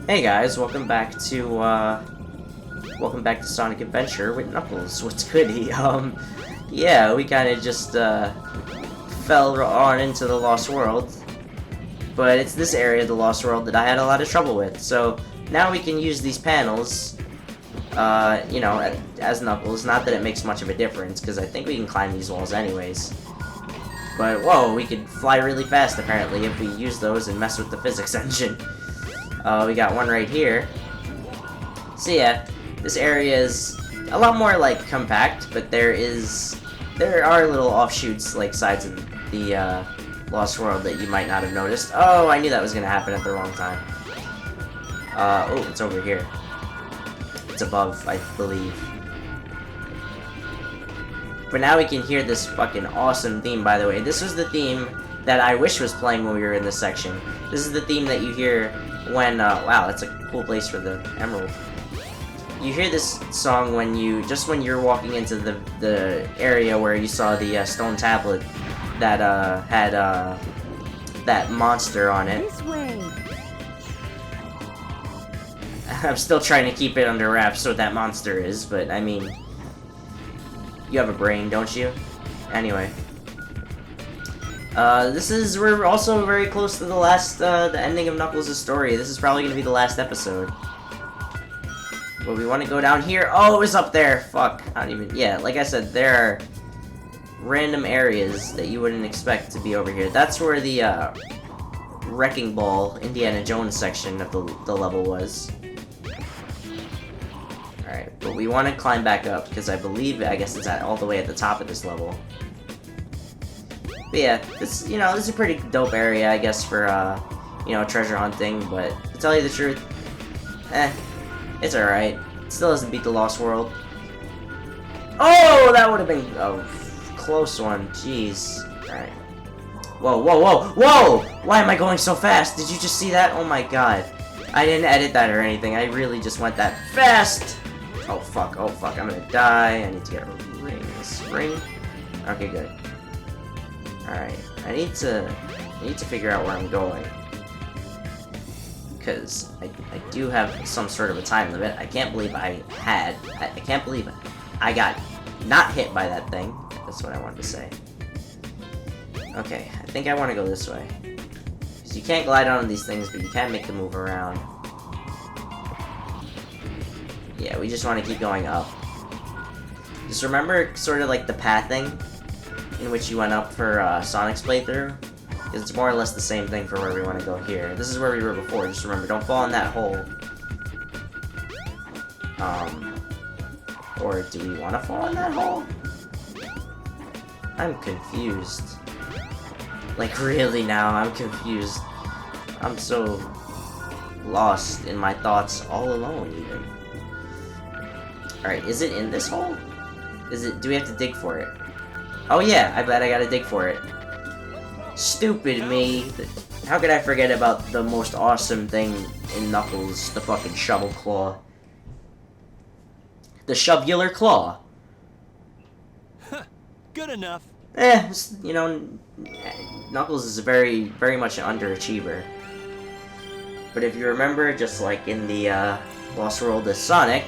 Hey guys, welcome back to Sonic Adventure with Knuckles. What's goody? Yeah, we kind of just fell on into the Lost World, but it's this area of the Lost World that I had a lot of trouble with. So now we can use these panels, as Knuckles. Not that it makes much of a difference, because I think we can climb these walls anyways. But whoa, we could fly really fast apparently if we use those and mess with the physics engine. We got one right here. So yeah, this area is a lot more like compact, but there are little offshoots like sides of the Lost World that you might not have noticed. Oh, I knew that was gonna happen at the wrong time. Oh, it's over here. It's above, I believe. But now we can hear this fucking awesome theme, by the way. This was the theme that I wish was playing when we were in this section. This is the theme that you hear when, wow, that's a cool place for the emerald. You hear this song when you're walking into the area where you saw the stone tablet that had that monster on it. This way. I'm still trying to keep it under wraps what that monster is, but I mean, you have a brain, don't you? Anyway. We're also very close to the ending of Knuckles' story. This is probably gonna be the last episode. But we want to go down here. Oh, it was up there. Fuck. I don't even, yeah, like I said, there are random areas that you wouldn't expect to be over here. That's where the, Wrecking Ball, Indiana Jones section of the level was. Alright, but we want to climb back up, because I guess it's all the way at the top of this level. But yeah, this is a pretty dope area, I guess, for, treasure hunting, but to tell you the truth, it's alright. It still doesn't beat the Lost World. Oh, that would have been a close one, jeez. Alright. Whoa, whoa, whoa, whoa! Why am I going so fast? Did you just see that? Oh my god. I didn't edit that or anything, I really just went that fast! Oh fuck, I'm gonna die. I need to get a ring. Okay, good. Alright, I need to figure out where I'm going. Because I do have some sort of a time limit. I can't believe I can't believe I got not hit by that thing. That's what I wanted to say. Okay, I think I want to go this way. Because you can't glide on these things, but you can make them move around. Yeah, we just want to keep going up. Just remember sort of like the pathing in which you went up for Sonic's playthrough. It's more or less the same thing for where we want to go here. This is where we were before, just remember, don't fall in that hole. Or do we want to fall in that hole? I'm confused. Like, really now, I'm confused. I'm so lost in my thoughts, all alone, even. Alright, is it in this hole? Do we have to dig for it? Oh yeah, I bet I gotta dig for it. Stupid me. How could I forget about the most awesome thing in Knuckles, the fucking shovel claw. The shovular claw. Good enough. Knuckles is very, very much an underachiever. But if you remember, just like in the Lost World of Sonic,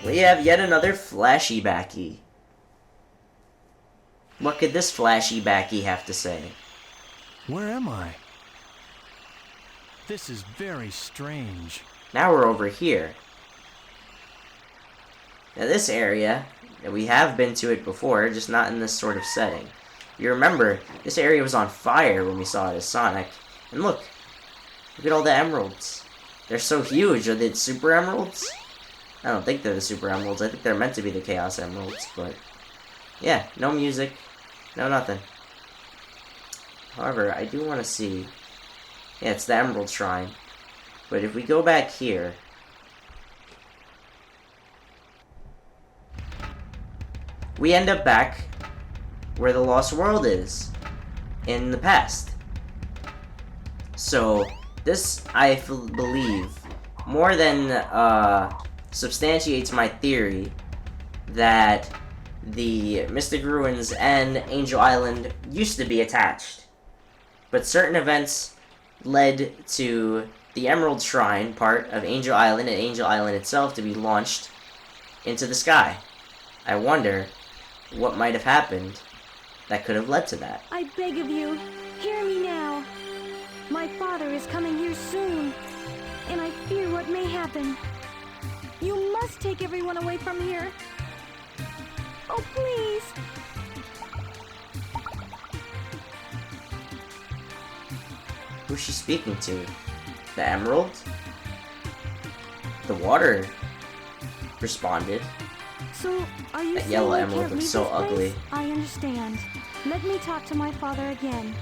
we have yet another flashy backy. What could this flashy backy have to say? Where am I? This is very strange. Now we're over here. Now this area, we have been to it before, just not in this sort of setting. You remember, this area was on fire when we saw it as Sonic. And look at all the emeralds. They're so huge. Are they super emeralds? I don't think they're the super emeralds. I think they're meant to be the chaos emeralds, but yeah, no music, no nothing. However, I do want to see. Yeah, it's the Emerald Shrine. But if we go back here, we end up back where the Lost World is in the past. So this, I believe, more than substantiates my theory that the Mystic Ruins and Angel Island used to be attached. But certain events led to the Emerald Shrine part of Angel Island and Angel Island itself to be launched into the sky. I wonder what might have happened that could have led to that. I beg of you, hear me now. My father is coming here soon, and I fear what may happen. You must take everyone away from here. Oh, please. Who's she speaking to? The Emerald? The water responded. So, are you That saying yellow I emerald can't looks leave so this place? ugly. I understand. Let me talk to my father again.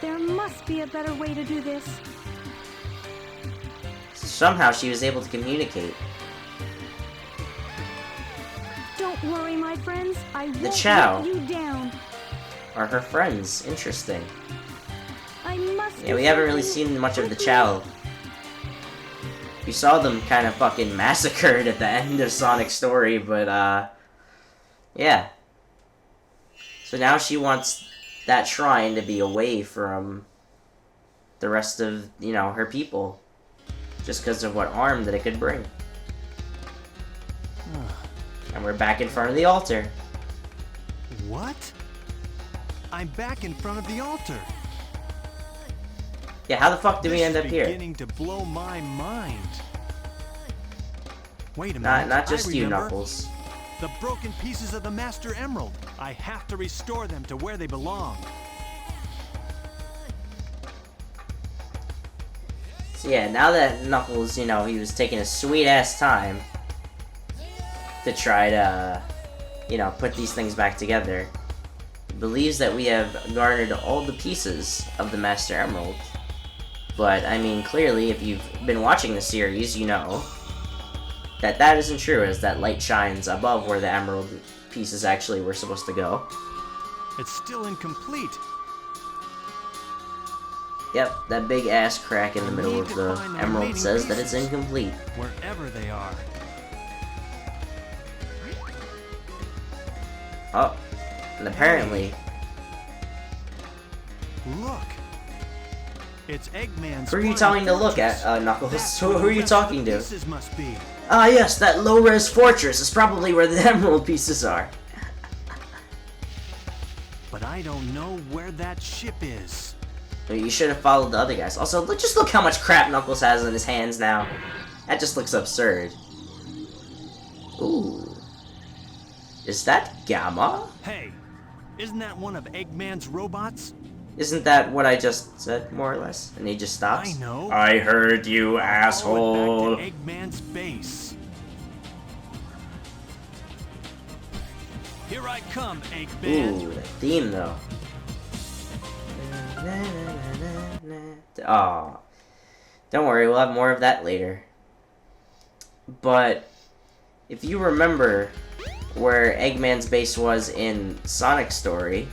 There must be a better way to do this. Somehow she was able to communicate. Don't worry, my friends. I won't Chow. let you down. Are her friends? Interesting. I must Yeah, do we haven't really something seen much of the quickly. Chow. We saw them kind of fucking massacred at the end of Sonic's story, but, yeah. So now she wants that shrine to be away from the rest of, you know, her people. Just because of what harm that it could bring. And we're back in front of the altar. What? I'm back in front of the altar. Yeah, how the fuck did we This end is up here? beginning to blow my mind. Wait a Not, minute. not just I you, remember. Knuckles. The broken pieces of the Master Emerald. I have to restore them to where they belong. So yeah, now that Knuckles, you know, he was taking a sweet-ass time to try to, you know, put these things back together, he believes that we have garnered all the pieces of the Master Emerald. But, I mean, clearly, if you've been watching the series, you know that that isn't true, as that light shines above where the emerald pieces actually were supposed to go. It's still incomplete. Yep, that big ass crack in the middle Need of to the find the emerald remaining says that it's pieces. incomplete. Wherever they are. Oh, and apparently, Look. It's Eggman's. who are you final telling to look fortress. at, Knuckles? That's Who where are the you rest of the talking to? pieces must be. Ah, yes, that low-res fortress is probably where the emerald pieces are. But I don't know where that ship is. You should have followed the other guys. Also, just look how much crap Knuckles has in his hands now. That just looks absurd. Ooh. Is that Gamma? Hey, isn't that one of Eggman's robots? Isn't that what I just said, more or less? And he just stops? I know. I heard you, Follow asshole. it back to Eggman's base. Here I come, Eggman. Ooh, the theme, though. Aw. Don't worry, we'll have more of that later. But, if you remember where Eggman's base was in Sonic's story,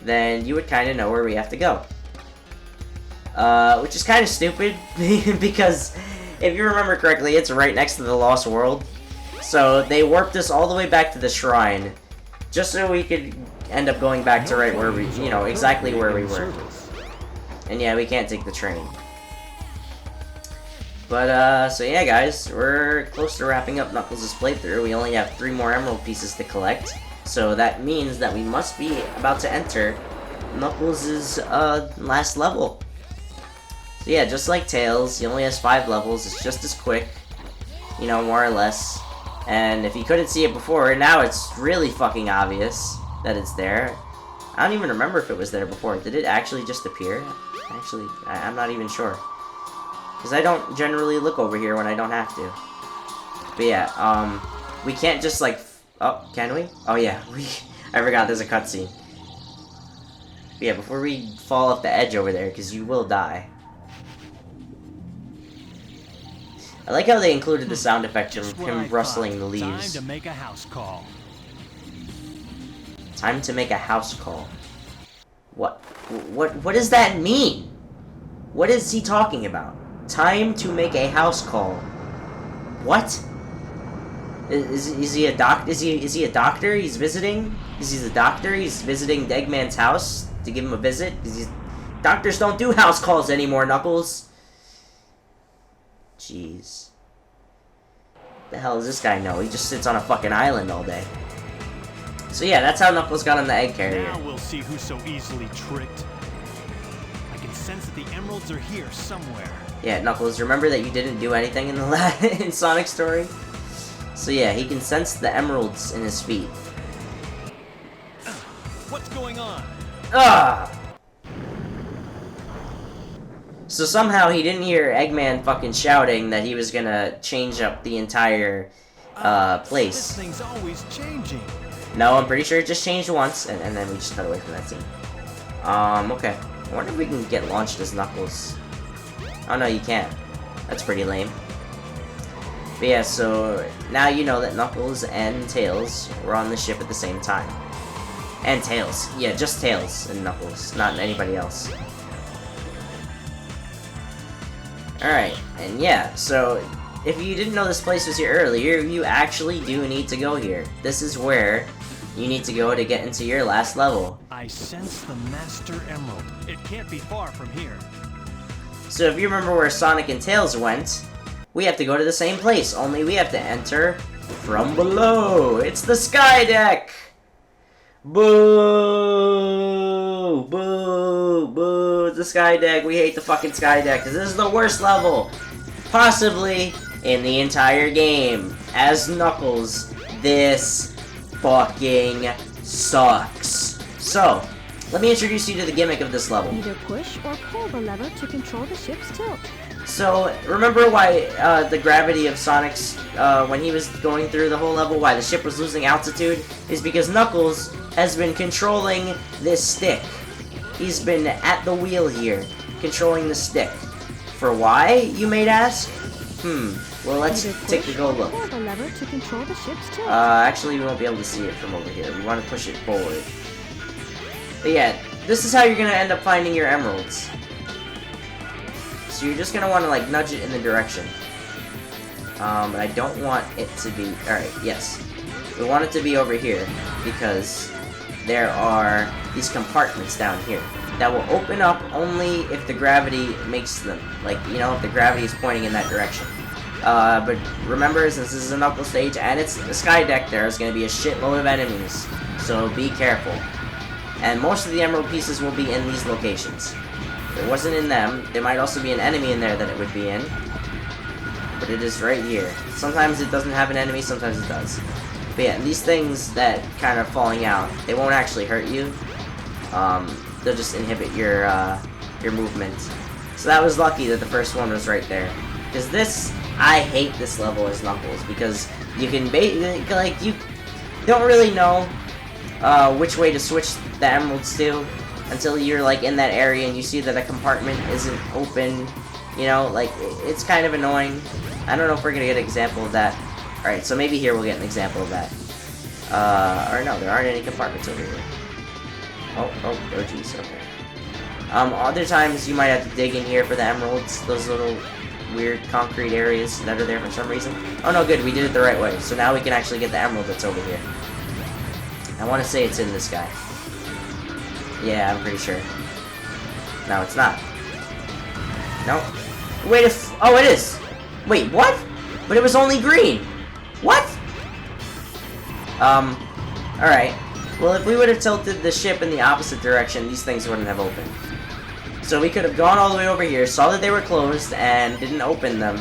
then you would kind of know where we have to go. Which is kind of stupid, because if you remember correctly, it's right next to the Lost World. So they warped us all the way back to the shrine, just so we could end up going back to right where we, you know, exactly where we were. And yeah, we can't take the train. But, so yeah, guys, we're close to wrapping up Knuckles' playthrough. We only have 3 more emerald pieces to collect. So that means that we must be about to enter Knuckles' last level. So yeah, just like Tails, he only has 5 levels. It's just as quick, you know, more or less. And if you couldn't see it before, now it's really fucking obvious that it's there. I don't even remember if it was there before. Did it actually just appear? Actually, I'm not even sure. Because I don't generally look over here when I don't have to. But yeah, we can't just like... Oh, can we? Oh yeah, I forgot there's a cutscene. But yeah, before we fall off the edge over there, because you will die. I like how they included the sound effect of Just what I him rustling thought. the leaves. Time to make a house call. Time to make a house call. What does that mean? What is he talking about? Time to make a house call. What? Is he a doc? Is he a doctor? He's visiting. Is he the doctor? He's visiting Eggman's house to give him a visit because Doctors don't do house calls anymore, Knuckles. Jeez. The hell does this guy know? He just sits on a fucking island all day. So yeah, that's how Knuckles got on the egg carrier. Now we'll see who's so easily tricked. I can sense that the emeralds are here somewhere. Yeah, Knuckles, remember that you didn't do anything in the in Sonic's story? So yeah, he can sense the emeralds in his feet. What's going on? Ah! So somehow he didn't hear Eggman fucking shouting that he was gonna change up the entire place. This thing's always changing. No, I'm pretty sure it just changed once, and then we just cut away from that scene. Okay. I wonder if we can get launched as Knuckles. Oh no, you can't. That's pretty lame. But yeah, so now you know that Knuckles and Tails were on the ship at the same time. And Tails. Yeah, just Tails and Knuckles, not anybody else. Alright, and yeah, so if you didn't know this place was here earlier, you actually do need to go here. This is where you need to go to get into your last level. I sense the Master Emerald. It can't be far from here. So if you remember where Sonic and Tails went, we have to go to the same place, only we have to enter from below. It's the Sky Deck! Boo! Boo! Boo! It's the Sky Deck. We hate the fucking Sky Deck, because this is the worst level, possibly, in the entire game. As Knuckles, this fucking sucks. So, let me introduce you to the gimmick of this level. Either push or pull the lever to control the ship's tilt. So, remember why the gravity of Sonic's, when he was going through the whole level, why the ship was losing altitude? Is because Knuckles has been controlling this stick. He's been at the wheel here, controlling the stick. For why, you may ask? Well, let's take a go look. Pull the lever to control the ship's tilt. Actually, we won't be able to see it from over here. We want to push it forward. But yeah, this is how you're going to end up finding your emeralds. So you're just going to want to, like, nudge it in the direction. But I don't want it to be... Alright, yes. We want it to be over here, because there are these compartments down here that will open up only if the gravity makes them. Like, you know, if the gravity is pointing in that direction. But remember, since this is a Knuckles stage and it's a Sky Deck, there's going to be a shitload of enemies. So be careful. And most of the emerald pieces will be in these locations. If it wasn't in them, there might also be an enemy in there that it would be in. But it is right here. Sometimes it doesn't have an enemy, sometimes it does. But yeah, these things that kind of falling out, they won't actually hurt you. They'll just inhibit your movement. So that was lucky that the first one was right there. Because this, I hate this level as Knuckles, because you can like, you don't really know which way to switch the emeralds to until you're like in that area and you see that a compartment isn't open. You know, like, it's kind of annoying. I don't know if we're gonna get an example of that. Alright, so maybe here we'll get an example of that. Or no, there aren't any compartments over here. Oh geez, okay. Other times you might have to dig in here for the emeralds, those little weird concrete areas that are there for some reason. Oh no, good, we did it the right way. So now we can actually get the emerald that's over here. I want to say it's in this guy. Yeah, I'm pretty sure. No, it's not. No. Wait, oh, it is! Wait, what? But it was only green! What? Alright. Well, if we would have tilted the ship in the opposite direction, these things wouldn't have opened. So we could have gone all the way over here, saw that they were closed, and didn't open them.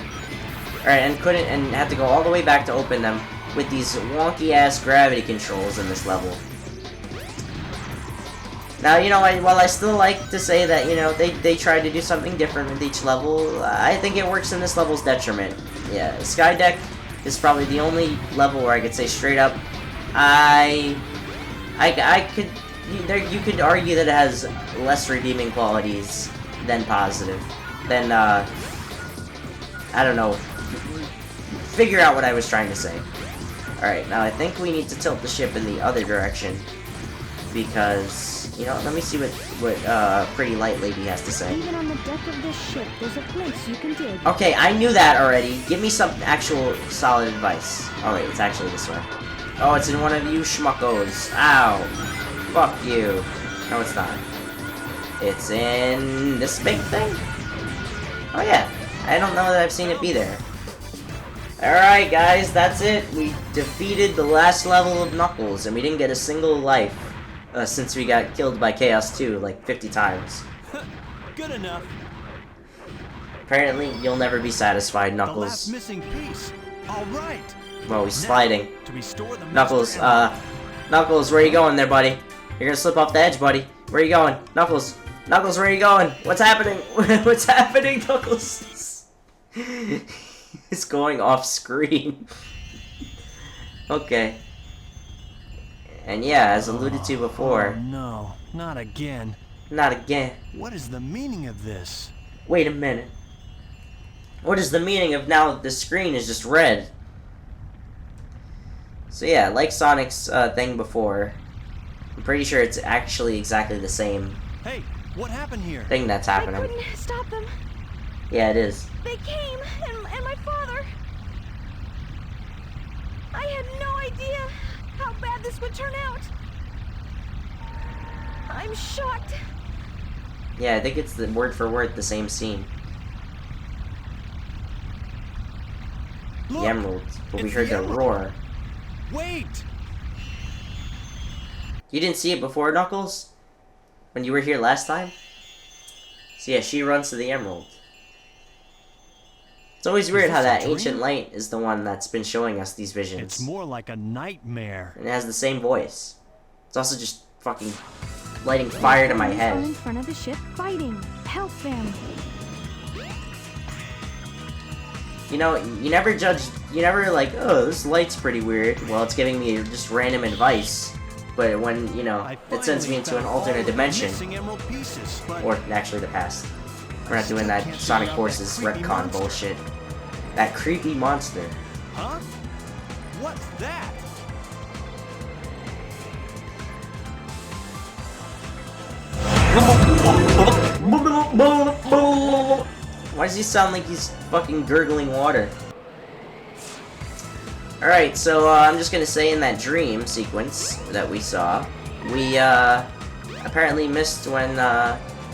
Alright, and had to go all the way back to open them with these wonky-ass gravity controls in this level. Now, you know, while I still like to say that, you know, they tried to do something different with each level, I think it works in this level's detriment. Yeah, Sky Deck is probably the only level where I could say straight up, you could argue that it has less redeeming qualities than positive. Then, I don't know, figure out what I was trying to say. Alright, now I think we need to tilt the ship in the other direction, because, you know, let me see what Pretty Light Lady has to say. Even on the deck of this ship, there's a place you can dig. Okay, I knew that already. Give me some actual solid advice. Oh wait, it's actually this way. Oh, it's in one of you schmuckos. Ow. Fuck you. No, it's not. It's in this big thing? Oh yeah, I don't know that I've seen it be there. Alright guys, that's it. We defeated the last level of Knuckles, and we didn't get a single life since we got killed by Chaos 2 like 50 times. Good enough. Apparently, you'll never be satisfied, The Knuckles. last missing piece. All right. Whoa, he's sliding. To restore the Knuckles, Master Knuckles, where you going there, buddy? You're gonna slip off the edge, buddy. Where you going? Knuckles, Knuckles, where you going? What's happening? What's happening, Knuckles? He's going off screen. Okay. And yeah, as alluded to before. Oh, no, not again. Not again. What is the meaning of this? Wait a minute. What is the meaning of now the screen is just red? So yeah, like Sonic's thing before, I'm pretty sure it's actually exactly the same Hey, what happened here? thing that's I happening. couldn't stop them. Yeah, it is. They came, and my father. I had no idea how bad this would turn out. I'm shocked. Yeah, I think it's the word for word the same scene. Look, The emeralds, but we it's heard the the emerald. roar. Wait! You didn't see it before, Knuckles? When you were here last time? So yeah, she runs to the emerald. It's always weird how this a that dream? ancient light is the one that's been showing us these visions. It's more like a nightmare. And it has the same voice. It's also just fucking lighting fire to my Enemies are head. in front of the ship fighting. Help them. You know, you never like, oh, this light's pretty weird. Well, it's giving me just random advice. But when, you know, it sends me into an alternate dimension. Or actually the past. We're not doing that Sonic Forces retcon bullshit. That creepy monster. Huh? What's that? Why does he sound like he's fucking gurgling water? Alright, so I'm just gonna say in that dream sequence that we saw, we apparently missed when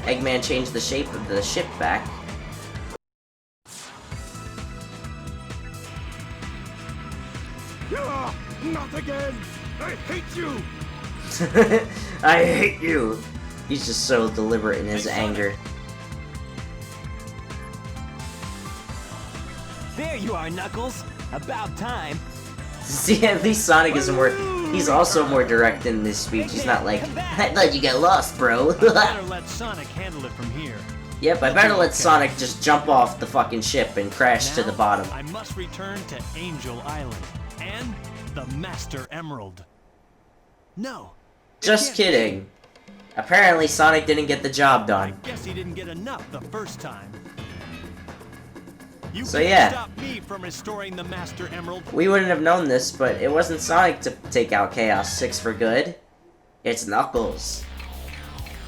Eggman changed the shape of the ship back. Not again! I hate you! I hate you! He's just so deliberate in his anger. There you are, Knuckles. About time. See, at least Sonic is more. He's also more direct in this speech. He's not like, I thought you got lost, bro. Better let Sonic handle it from here. Yep, I better let Sonic just jump off the fucking ship and crash to Now, the bottom. I must return to Angel Island and the Master Emerald. No. it Just can't be. kidding. Apparently, Sonic didn't get the job I done. guess he didn't get enough the first time. You So can't yeah. stop me from restoring the Master Emerald. We wouldn't have known this, but it wasn't Sonic to take out Chaos 6 for good. It's Knuckles.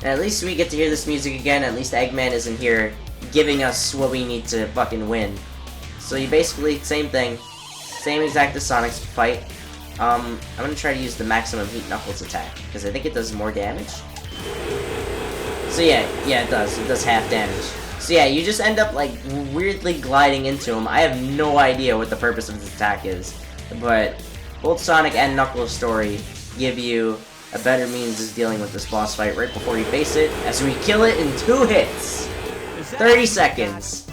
And at least we get to hear this music again. At least Eggman isn't here giving us what we need to fucking win. So you basically, same thing. Same exact as Sonic's fight. I'm gonna try to use the maximum heat Knuckles attack, because I think it does more damage. So yeah, it does. It does half damage. So yeah, you just end up like weirdly gliding into him. I have no idea what the purpose of this attack is, but both Sonic and Knuckles' story give you a better means of dealing with this boss fight right before you face it, as we kill it in 2 hits. Is that 30 seconds.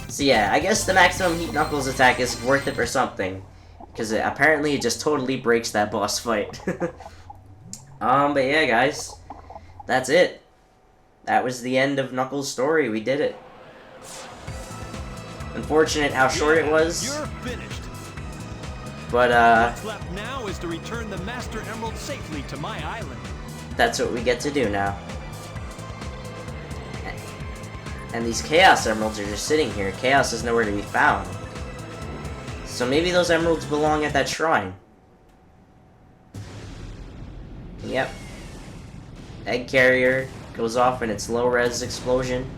So yeah, I guess the maximum heat Knuckles attack is worth it for something, because apparently it just totally breaks that boss fight. But yeah, guys, that's it. That was the end of Knuckles' story. We did it. Unfortunate how short it was, You're finished. but What's left now is to return the Master Emerald safely to my island. that's what we get to do now. And these Chaos Emeralds are just sitting here. Chaos is nowhere to be found. So maybe those emeralds belong at that shrine. Yep. Egg carrier goes off in its low-res explosion.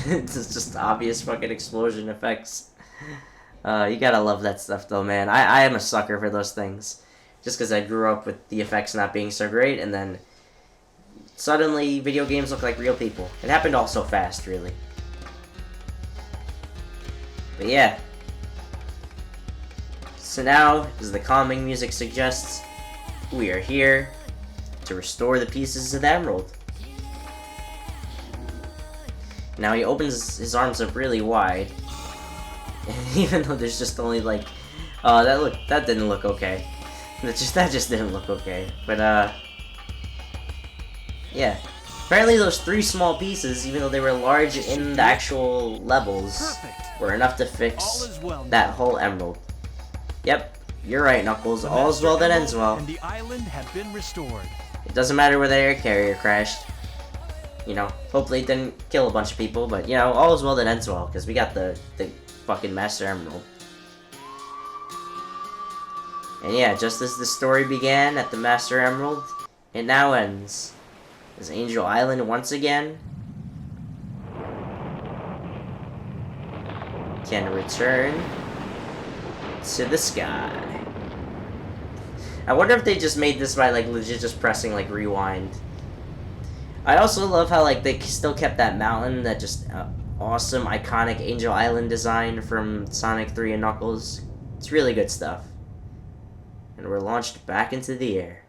It's just obvious fucking explosion effects. You gotta love that stuff though, man. I am a sucker for those things. Just because I grew up with the effects not being so great, and then Suddenly, video games look like real people. It happened all so fast, really. But yeah. So now, as the calming music suggests, we are here to restore the pieces of the emerald. Now he opens his arms up really wide. Even though there's just only like... Oh, that didn't look okay. That just didn't look okay. But, yeah. Apparently those 3 small pieces, even though they were large in the actual levels, were enough to fix that whole emerald. Yep, you're right, Knuckles. All's well that ends well. And the island have been restored. It doesn't matter where the air carrier crashed. You know, hopefully it didn't kill a bunch of people, but, you know, all's well that ends well, because we got the fucking Master Emerald. And yeah, just as the story began at the Master Emerald, it now ends. As Angel Island once again can return to the sky. I wonder if they just made this by like legit just pressing like rewind. I also love how like they still kept that mountain, that just awesome iconic Angel Island design from Sonic 3 and Knuckles. It's really good stuff. And we're launched back into the air.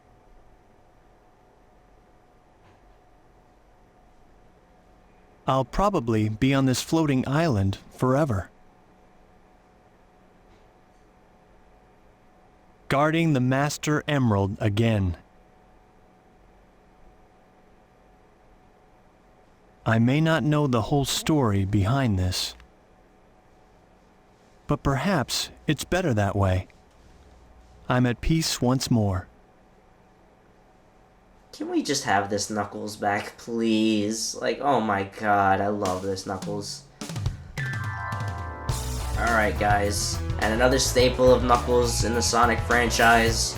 I'll probably be on this floating island forever. Guarding the Master Emerald again. I may not know the whole story behind this, but perhaps it's better that way. I'm at peace once more. Can we just have this Knuckles back, please? Like, oh my god, I love this Knuckles. Alright, guys. And another staple of Knuckles in the Sonic franchise.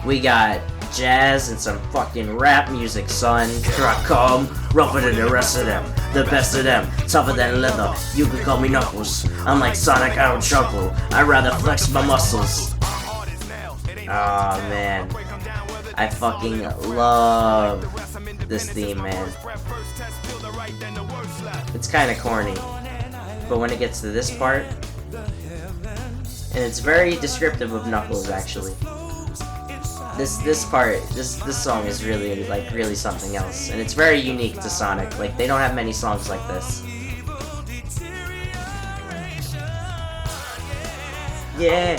We got jazz and some fucking rap music, son. Here I come, rougher than the rest of them. The best of them, tougher than leather. You can call me Knuckles. I'm like Sonic, I don't chuckle. I'd rather flex my muscles. Aw, man. I fucking love this theme, man. It's kinda corny. But when it gets to this part, and it's very descriptive of Knuckles, actually. This part, this song is really, like, really something else. And it's very unique to Sonic. Like, they don't have many songs like this. Yeah.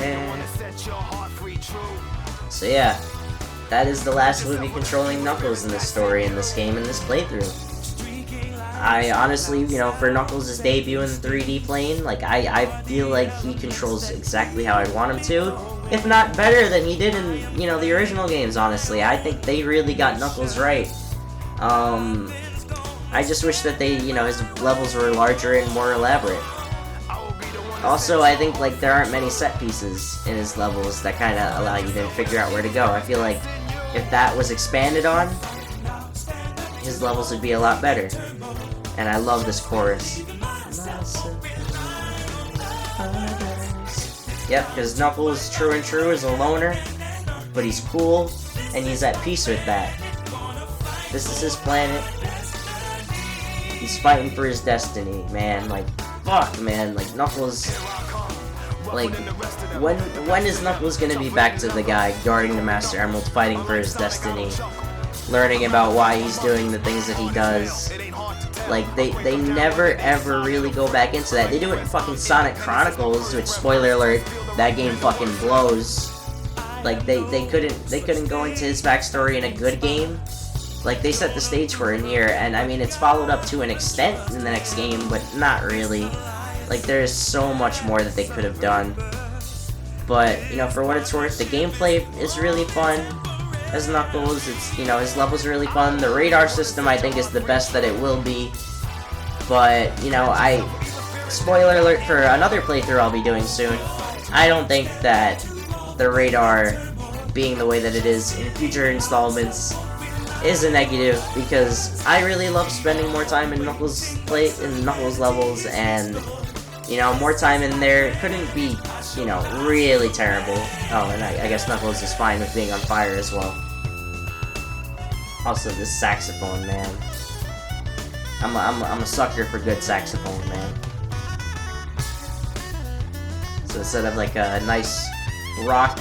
So yeah. That is the last movie controlling Knuckles in this story, in this game, in this playthrough. I honestly, you know, for Knuckles' debut in the 3D plane, like, I feel like he controls exactly how I'd want him to, if not better than he did in, you know, the original games, honestly. I think they really got Knuckles right. I just wish that they, you know, his levels were larger and more elaborate. Also, I think, like, there aren't many set pieces in his levels that kind of allow you to figure out where to go. I feel like if that was expanded on, his levels would be a lot better. And I love this chorus. Yep, because Knuckles, true and true, is a loner, but he's cool, and he's at peace with that. This is his planet. He's fighting for his destiny, man. Like, fuck, man. Like, Knuckles... Like, when is Knuckles gonna be back to the guy guarding the Master Emerald, fighting for his destiny, learning about why he's doing the things that he does? Like, they never ever really go back into that. They do it in fucking Sonic Chronicles, which, spoiler alert, that game fucking blows. Like, they couldn't go into his backstory in a good game. Like, they set the stage for it here, and I mean, it's followed up to an extent in the next game, but not really. Like, there's so much more that they could have done. But, you know, for what it's worth, the gameplay is really fun. As Knuckles, it's, you know, his levels are really fun. The radar system, I think, is the best that it will be. But, you know, spoiler alert for another playthrough I'll be doing soon, I don't think that the radar being the way that it is in future installments is a negative, because I really love spending more time in Knuckles levels, and, you know, more time in there couldn't be, you know, really terrible. Oh, and I guess Knuckles is fine with being on fire as well. Also, this saxophone, man. I'm a sucker for good saxophone, man. So instead of like a nice rock,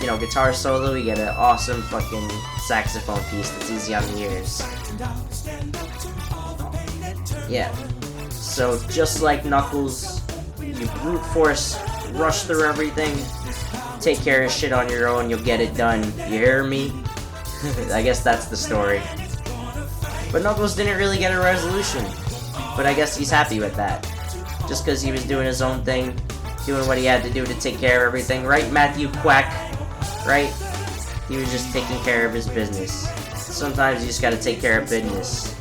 you know, guitar solo, we get an awesome fucking saxophone piece that's easy on the ears. Yeah. So just like Knuckles, you brute force, rush through everything, take care of shit on your own, you'll get it done. You hear me? I guess that's the story. But Knuckles didn't really get a resolution. But I guess he's happy with that. Just because he was doing his own thing, doing what he had to do to take care of everything. Right, Matthew Quack? Right? He was just taking care of his business. Sometimes you just gotta take care of business.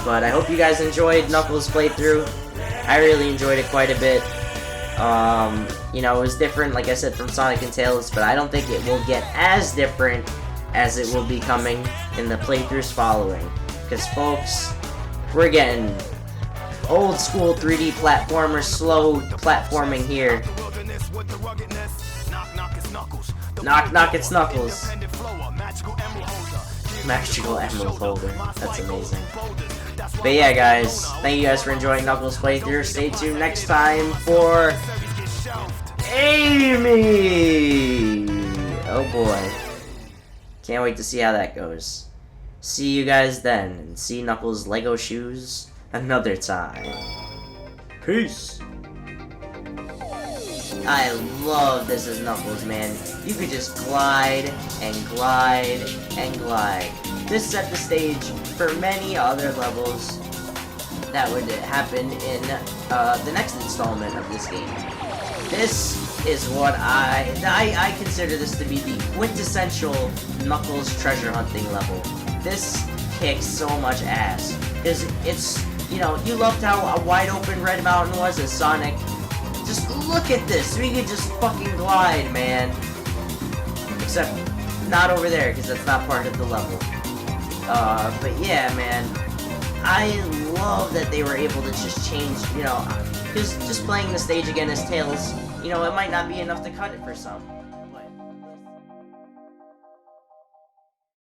But I hope you guys enjoyed Knuckles' playthrough. I really enjoyed it quite a bit. You know, it was different, like I said, from Sonic and Tails, but I don't think it will get as different as it will be coming in the playthroughs following. Because, folks, we're getting old school 3D platformer, slow platforming here. Knock, knock, it's Knuckles. Magical Emerald Holder. That's amazing. But yeah, guys, thank you guys for enjoying Knuckles' playthrough. Stay tuned next time for Amy! Oh boy. Can't wait to see how that goes. See you guys then, and see Knuckles' Lego shoes another time. Peace! I love This Is Knuckles, man. You could just glide, and glide, and glide. This set the stage for many other levels that would happen in the next installment of this game. This is what I consider this to be the quintessential Knuckles treasure hunting level. This kicks so much ass. It's, you know, you loved how wide open Red Mountain was as Sonic. Just look at this. We could just fucking glide, man. Except not over there, because that's not part of the level. But yeah, man. I love that they were able to just change, you know, because just playing the stage again as Tails, you know, it might not be enough to cut it for some.